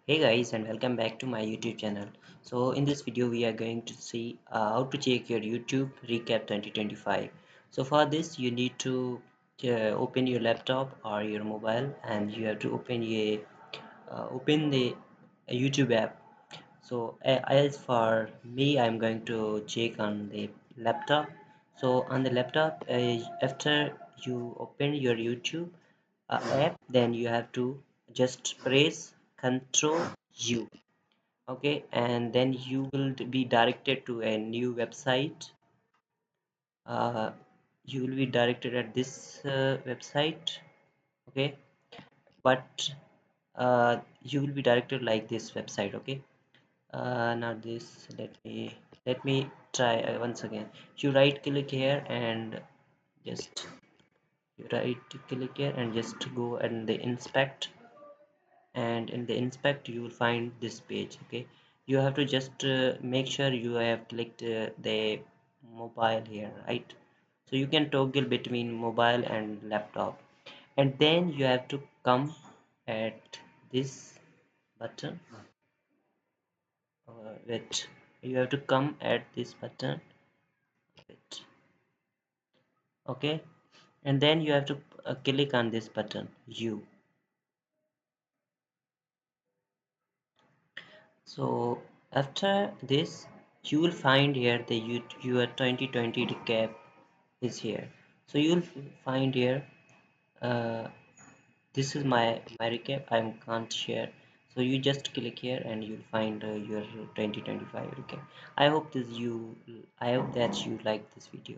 Hey guys, and welcome back to my YouTube channel. So in this video we are going to see how to check your YouTube recap 2025. So for this you need to open your laptop or your mobile, and you have to open the YouTube app. So as for me, I'm going to check on the laptop. So on the laptop, after you open your YouTube app, then you have to just press Control U. Okay, and then you will be directed to a new website. uh, you will be directed at this website. Okay, but you will be directed like this website. Okay, not this. Let me try once again. You right click here and just you right click here and just go and the inspect, and in the inspect you will find this page. Okay, you have to just make sure you have clicked the mobile here, right? So you can toggle between mobile and laptop, and then you have to come at this button. Wait, you have to come at this button. Wait. Okay, and then you have to click on this button U. So after this you will find here the your 2020 recap is here. So you will find here, uh, this is my recap. I can't share, so you just click here and you'll find your 2025 recap. I hope that you like this video.